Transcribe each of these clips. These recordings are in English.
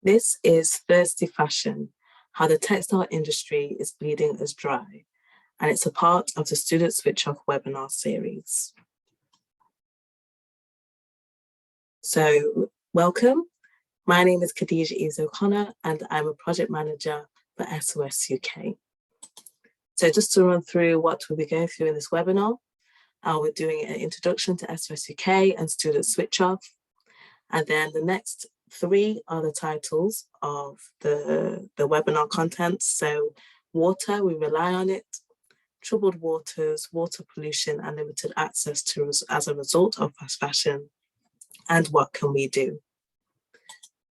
This is Thirsty Fashion, how the textile industry is bleeding us dry, and it's a part of the Student Switch Off webinar series. So welcome, my name is Khadija Eves O'Connor and I'm a project manager for SOS UK. So just to run through what we'll be going through in this webinar, we're doing an introduction to SOS UK and Student Switch Off, and then the next three are the titles of the webinar content. So water, we rely on it, troubled waters, water pollution and limited access to us as a result of fast fashion, and what can we do?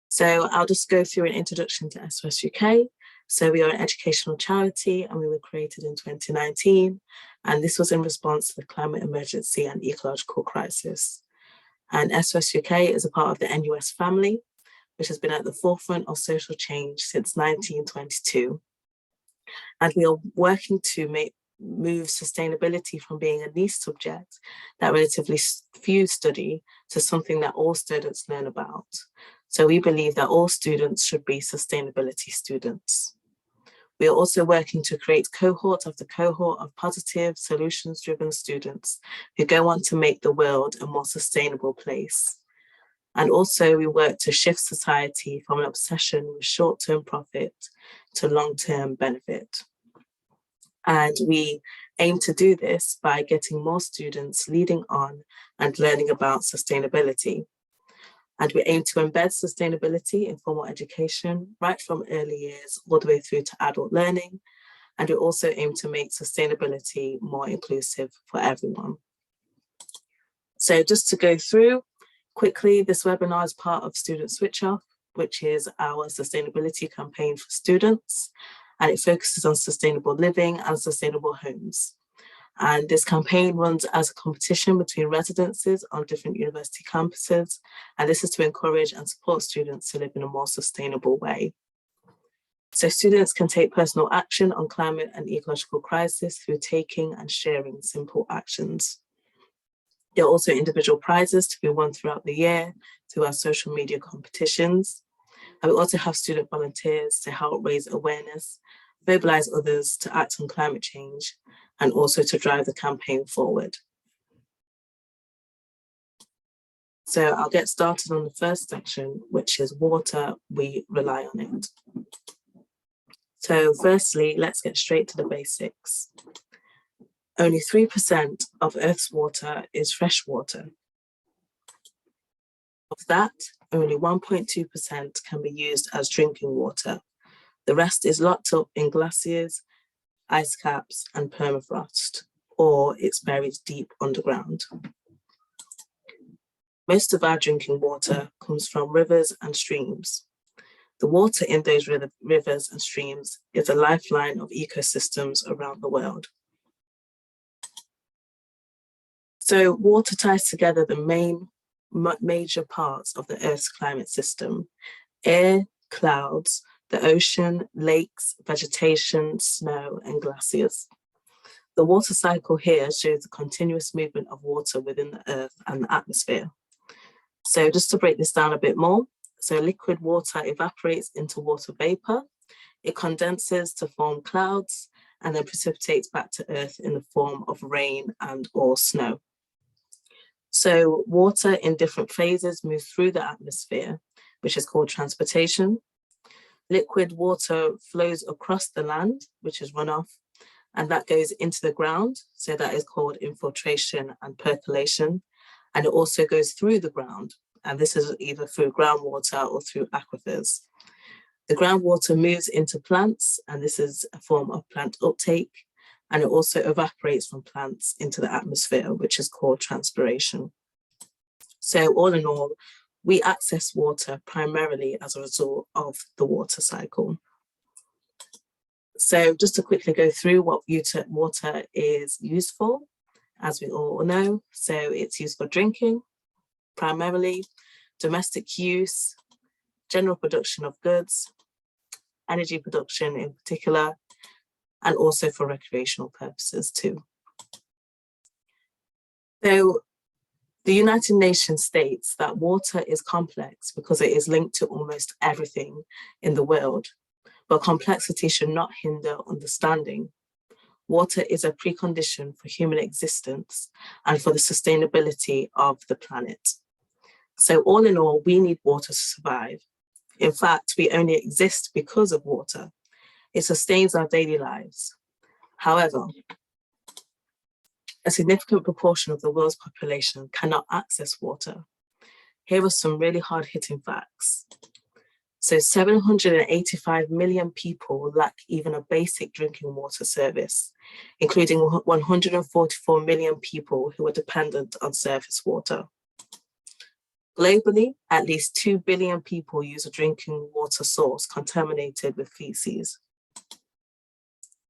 So I'll just go through an introduction to SOS UK. So we are an educational charity and we were created in 2019. And this was in response to the climate emergency and ecological crisis. And SOS UK is a part of the NUS family, which has been at the forefront of social change since 1922. And we are working to move sustainability from being a niche subject that relatively few study to something that all students learn about. So we believe that all students should be sustainability students. We are also working to create cohort after cohort of positive, solutions-driven students who go on to make the world a more sustainable place. And also we work to shift society from an obsession with short-term profit to long-term benefit. And we aim to do this by getting more students leading on and learning about sustainability. And we aim to embed sustainability in formal education right from early years all the way through to adult learning. And we also aim to make sustainability more inclusive for everyone. So just to go through quickly, this webinar is part of Student Switch Off, which is our sustainability campaign for students. And it focuses on sustainable living and sustainable homes. And this campaign runs as a competition between residences on different university campuses. And this is to encourage and support students to live in a more sustainable way. So students can take personal action on climate and ecological crisis through taking and sharing simple actions. There are also individual prizes to be won throughout the year through our social media competitions. And we also have student volunteers to help raise awareness, mobilize others to act on climate change, and also to drive the campaign forward. So I'll get started on the first section, which is water, we rely on it. So firstly, let's get straight to the basics. Only 3% of Earth's water is fresh water. Of that, only 1.2% can be used as drinking water. The rest is locked up in glaciers, ice caps and permafrost, or it's buried deep underground. Most of our drinking water comes from rivers and streams. The water in those rivers and streams is a lifeline of ecosystems around the world. So water ties together the major parts of the Earth's climate system: air, clouds, the ocean, lakes, vegetation, snow, and glaciers. The water cycle here shows the continuous movement of water within the Earth and the atmosphere. So just to break this down a bit more, so liquid water evaporates into water vapor, it condenses to form clouds, and then precipitates back to Earth in the form of rain and/or snow. So water in different phases moves through the atmosphere, which is called transportation. Liquid water flows across the land, which is runoff, and that goes into the ground. So that is called infiltration and percolation. And it also goes through the ground. And this is either through groundwater or through aquifers. The groundwater moves into plants, and this is a form of plant uptake. And it also evaporates from plants into the atmosphere, which is called transpiration. So all in all, we access water primarily as a result of the water cycle. So just to quickly go through what water is used for, as we all know. So it's used for drinking, primarily, domestic use, general production of goods, energy production in particular, and also for recreational purposes too. So The United Nations states that water is complex because it is linked to almost everything in the world, but complexity should not hinder understanding. Water is a precondition for human existence and for the sustainability of the planet. So all in all, we need water to survive. In fact, we only exist because of water. It sustains our daily lives. However, a significant proportion of the world's population cannot access water. Here are some really hard-hitting facts. So 785 million people lack even a basic drinking water service, including 144 million people who are dependent on surface water. Globally, at least 2 billion people use a drinking water source contaminated with feces.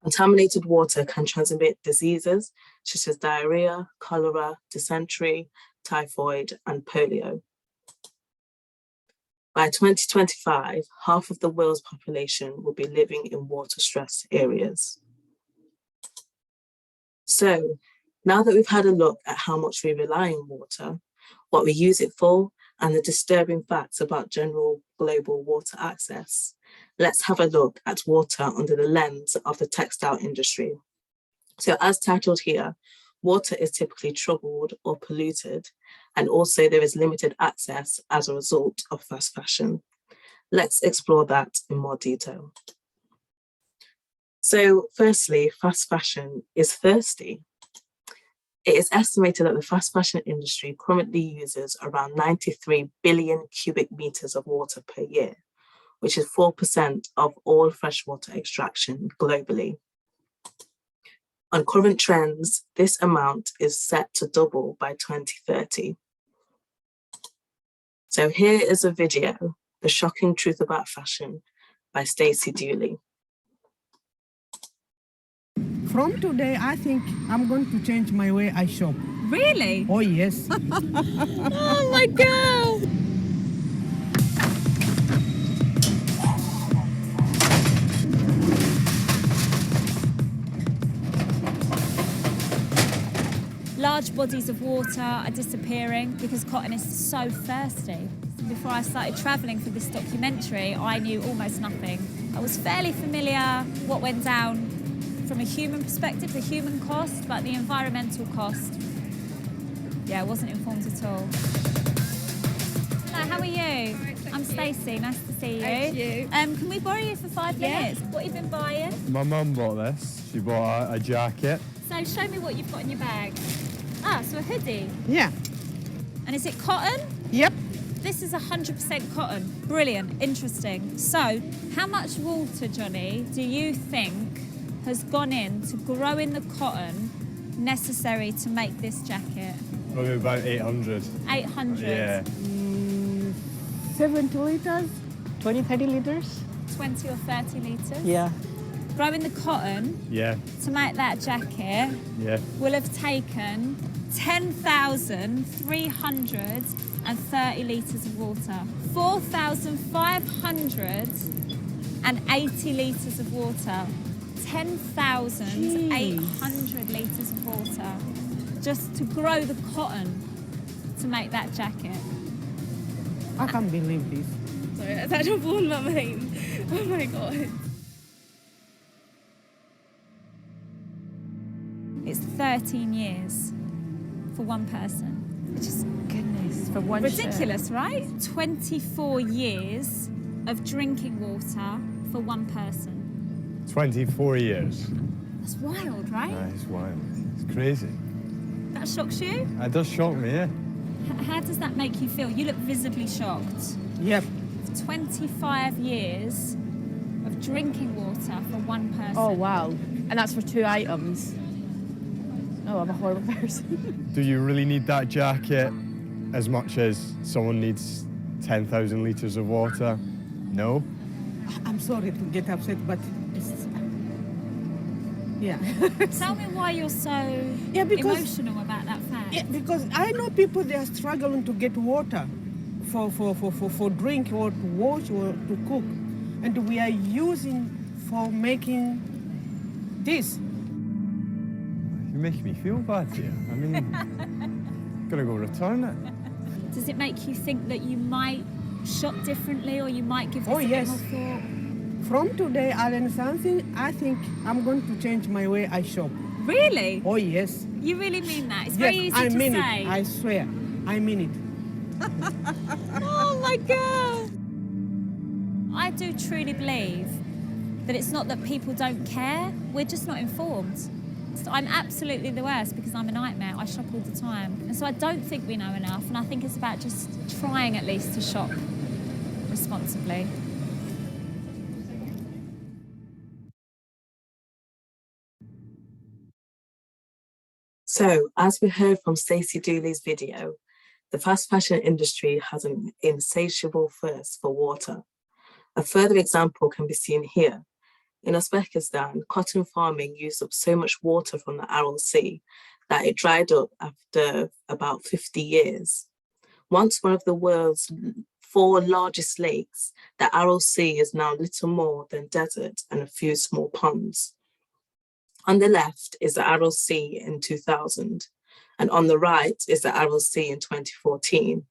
Contaminated water can transmit diseases such as diarrhea, cholera, dysentery, typhoid, and polio. By 2025, half of the world's population will be living in water-stressed areas. So, now that we've had a look at how much we rely on water, what we use it for, and the disturbing facts about general global water access, let's have a look at water under the lens of the textile industry. So as titled here, water is typically troubled or polluted, and also there is limited access as a result of fast fashion. Let's explore that in more detail. So firstly, fast fashion is thirsty. It is estimated that the fast fashion industry currently uses around 93 billion cubic meters of water per year, which is 4% of all freshwater extraction globally. On current trends, this amount is set to double by 2030. So here is a video, The Shocking Truth About Fashion by Stacey Dooley. From today, I think I'm going to change my way I shop. Really? Oh, yes. Oh my God! Large bodies of water are disappearing because cotton is so thirsty. Before I started travelling for this documentary, I knew almost nothing. I was fairly familiar what went down from a human perspective, the human cost, but the environmental cost, yeah, I wasn't informed at all. Hello, how are you? I'm Stacey, nice to see you. Thank you. Can we borrow you for 5 minutes? What have you been buying? My mum bought this. She bought a jacket. So show me what you've got in your bag. Ah, so a hoodie. Yeah. And is it cotton? Yep. This is 100% cotton. Brilliant, interesting. So, how much water, Johnny, do you think has gone in to grow in the cotton necessary to make this jacket? Probably about 800. 800? Yeah. 70 liters, 20, 30 liters. 20 or 30 litres? Yeah. Growing the cotton Yeah. to make that jacket Yeah. will have taken 10,330 litres of water. 4,580 litres of water. 10,800 litres of water just to grow the cotton to make that jacket. I can't believe this. Sorry, that's actual ball mine. Oh my God. It's 13 years for one person. Which is Goodness, for one ridiculous, right? 24 years of drinking water for one person. 24 years. That's wild, right? It's wild. It's crazy. That shocks you? It does shock me, yeah. How does that make you feel? You look visibly shocked. Yep. 25 years of drinking water for one person. Oh, wow. And that's for 2 items. Oh, I'm a horrible person. Do you really need that jacket as much as someone needs 10,000 litres of water? No? I'm sorry to get upset, but it's... Yeah. Tell me why you're so emotional about that fact. Yeah, because I know people, they are struggling to get water for drink or to wash or to cook. And we are using for making this. You make me feel bad here. I mean, Gonna go return it. Does it make you think that you might shop differently, or you might give this a bit more thought? From today, I learned something. I think I'm going to change my way I shop. Really? Oh, yes. You really mean that? It's Yes, very easy I to mean say. it. I swear. I mean it. Oh my God. I do truly believe that it's not that people don't care, we're just not informed. So I'm absolutely the worst because I'm a nightmare. I shop all the time. And so I don't think we know enough, and I think it's about just trying at least to shop responsibly. So, as we heard from Stacey Dooley's video, the fast fashion industry has an insatiable thirst for water. A further example can be seen here. In Uzbekistan, cotton farming used up so much water from the Aral Sea that it dried up after about 50 years. Once one of the world's 4 largest lakes, the Aral Sea is now little more than desert and a few small ponds. On the left is the Aral Sea in 2000, and on the right is the Aral Sea in 2014,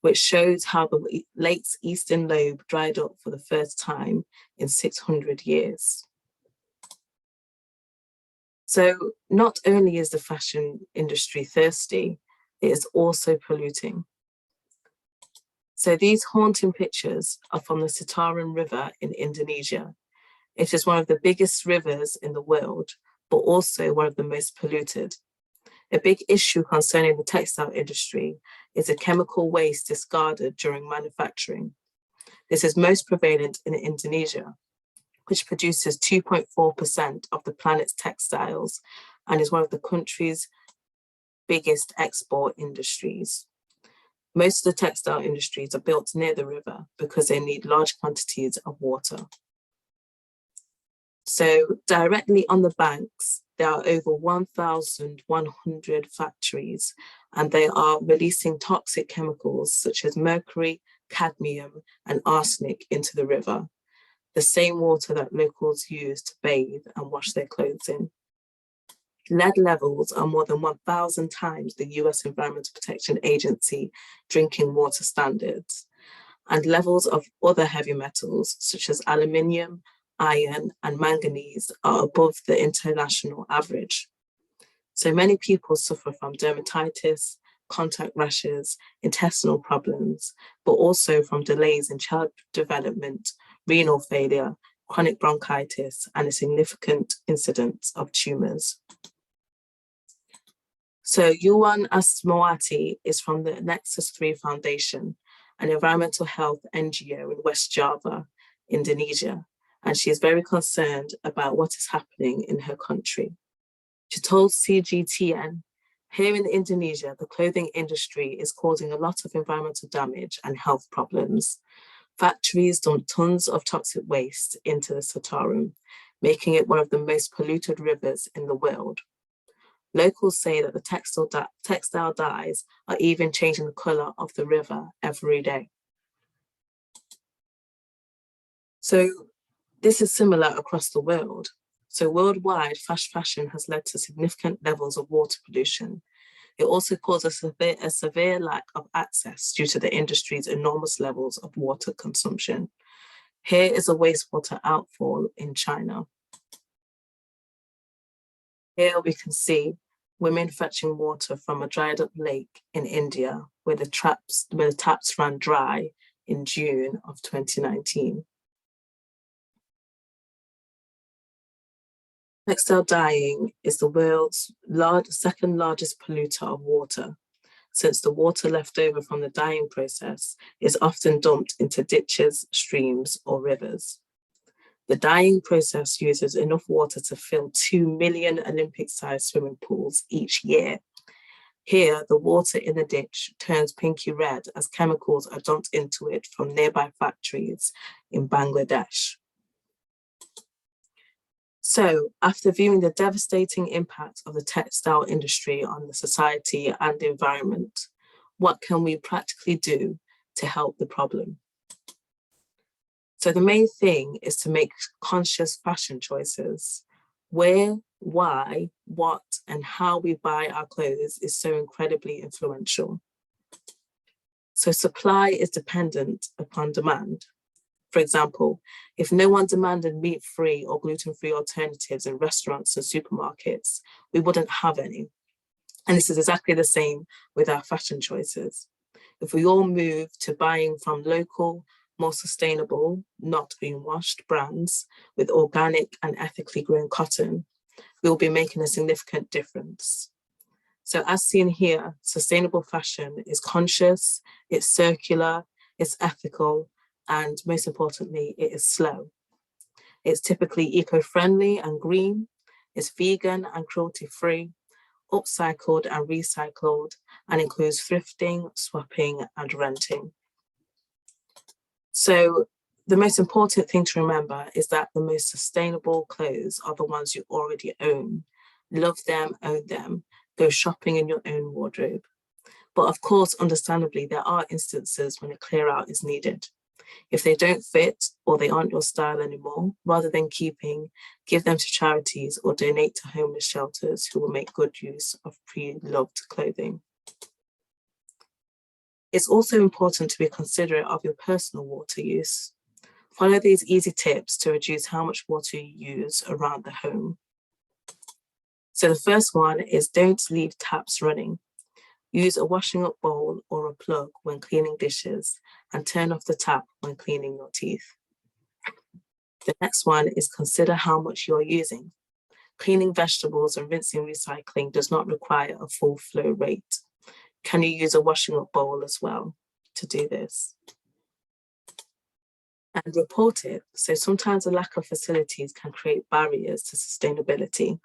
which shows how the lake's eastern lobe dried up for the first time in 600 years. So not only is the fashion industry thirsty, it is also polluting. So these haunting pictures are from the Citarum River in Indonesia. It is one of the biggest rivers in the world, but also one of the most polluted. A big issue concerning the textile industry is the chemical waste discarded during manufacturing. This is most prevalent in Indonesia, which produces 2.4% of the planet's textiles and is one of the country's biggest export industries. Most of the textile industries are built near the river because they need large quantities of water. So directly on the banks, there are over 1,100 factories, and they are releasing toxic chemicals such as mercury, cadmium, and arsenic into the river, the same water that locals use to bathe and wash their clothes in. Lead levels are more than 1,000 times the US Environmental Protection Agency drinking water standards, and levels of other heavy metals such as aluminium, iron, and manganese are above the international average. So many people suffer from dermatitis, contact rashes, intestinal problems, but also from delays in child development, renal failure, chronic bronchitis, and a significant incidence of tumors. So Yuan Asmawati is from the Nexus 3 Foundation, an environmental health NGO in West Java, Indonesia, and she is very concerned about what is happening in her country. She told CGTN, here in Indonesia, the clothing industry is causing a lot of environmental damage and health problems. Factories dump tons of toxic waste into the Citarum, making it one of the most polluted rivers in the world. Locals say that the textile dyes are even changing the color of the river every day. So this is similar across the world. So worldwide, fast fashion has led to significant levels of water pollution. It also causes a severe lack of access due to the industry's enormous levels of water consumption. Here is a wastewater outfall in China. Here we can see women fetching water from a dried up lake in India where the taps ran dry in June of 2019. Textile dyeing is the world's second largest polluter of water, since the water left over from the dyeing process is often dumped into ditches, streams, or rivers. The dyeing process uses enough water to fill 2 million Olympic-sized swimming pools each year. Here, the water in the ditch turns pinky red as chemicals are dumped into it from nearby factories in Bangladesh. So, after viewing the devastating impact of the textile industry on the society and the environment, what can we practically do to help the problem? So the main thing is to make conscious fashion choices. Wear why, what, and how we buy our clothes is so incredibly influential. So supply is dependent upon demand. For example, if no one demanded meat-free or gluten-free alternatives in restaurants and supermarkets, we wouldn't have any. And this is exactly the same with our fashion choices. If we all move to buying from local, more sustainable, not greenwashed brands with organic and ethically grown cotton, we will be making a significant difference. So as seen here, sustainable fashion is conscious, it's circular, it's ethical, and most importantly, it is slow. It's typically eco-friendly and green, it's vegan and cruelty-free, upcycled and recycled, and includes thrifting, swapping, and renting. So the most important thing to remember is that the most sustainable clothes are the ones you already own. Love them, own them, go shopping in your own wardrobe. But of course, understandably, there are instances when a clear out is needed. If they don't fit or they aren't your style anymore, rather than keeping, give them to charities or donate to homeless shelters who will make good use of pre-loved clothing. It's also important to be considerate of your personal water use. Follow these easy tips to reduce how much water you use around the home. So the first one is don't leave taps running. Use a washing up bowl or a plug when cleaning dishes and turn off the tap when cleaning your teeth. The next one is consider how much you're using. Cleaning vegetables and rinsing recycling does not require a full flow rate. Can you use a washing up bowl as well to do this? And report it. So sometimes a lack of facilities can create barriers to sustainability.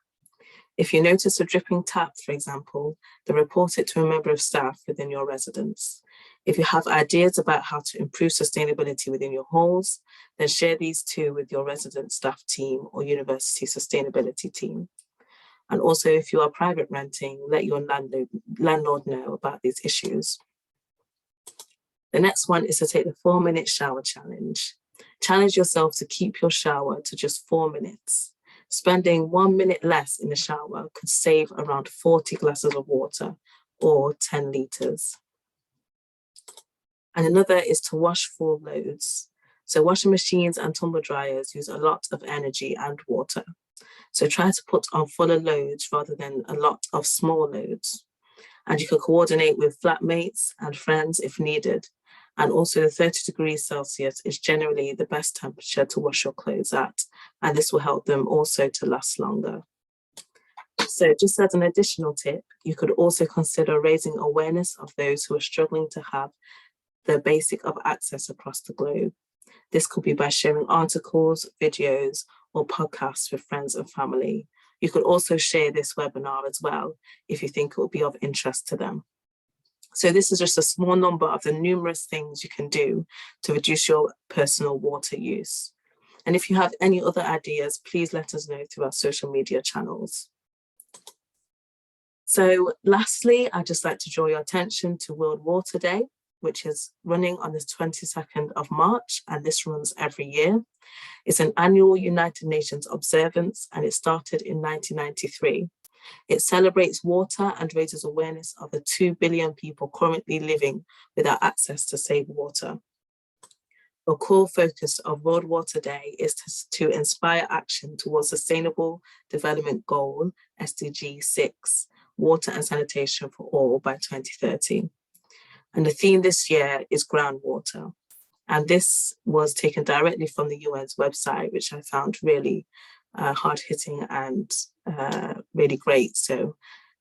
If you notice a dripping tap, for example, then report it to a member of staff within your residence. If you have ideas about how to improve sustainability within your halls, then share these too with your resident staff team or university sustainability team. And also, if you are private renting, let your landlord know about these issues. The next one is to take the 4-minute shower challenge. Challenge yourself to keep your shower to just 4 minutes. Spending 1 minute less in the shower could save around 40 glasses of water or 10 litres. And another is to wash full loads. So washing machines and tumble dryers use a lot of energy and water. So try to put on fuller loads rather than a lot of small loads. And you can coordinate with flatmates and friends if needed. And also 30 degrees Celsius is generally the best temperature to wash your clothes at. And this will help them also to last longer. So just as an additional tip, you could also consider raising awareness of those who are struggling to have the basic of access across the globe. This could be by sharing articles, videos, or podcasts with friends and family. You could also share this webinar as well if you think it will be of interest to them. So this is just a small number of the numerous things you can do to reduce your personal water use. And if you have any other ideas, please let us know through our social media channels. So lastly, I'd just like to draw your attention to World Water Day, which is running on the 22nd of March, and this runs every year. It's an annual United Nations observance, and it started in 1993. It celebrates water and raises awareness of the 2 billion people currently living without access to safe water. A core focus of World Water Day is to inspire action towards Sustainable Development Goal, SDG 6, water and sanitation for all by 2030. And the theme this year is groundwater. And this was taken directly from the UN's website, which I found really hard-hitting and really great. So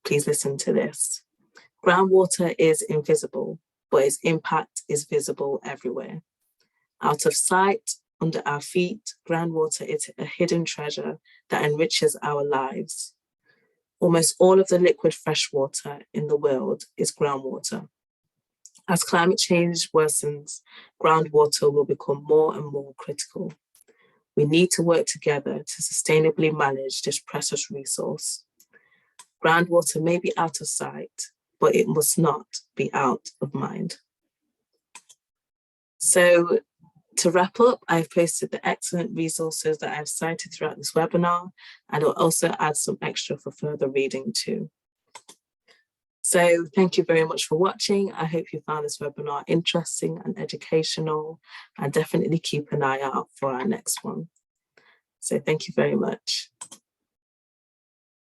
please listen to this. Groundwater is invisible, but its impact is visible everywhere. Out of sight, under our feet, groundwater is a hidden treasure that enriches our lives. Almost all of the liquid fresh water in the world is groundwater. As climate change worsens, groundwater will become more and more critical. We need to work together to sustainably manage this precious resource. Groundwater may be out of sight, but it must not be out of mind. So To wrap up, I've posted the excellent resources that I've cited throughout this webinar, and I'll also add some extra for further reading too. So thank you very much for watching. I hope you found this webinar interesting and educational, and definitely keep an eye out for our next one. So thank you very much.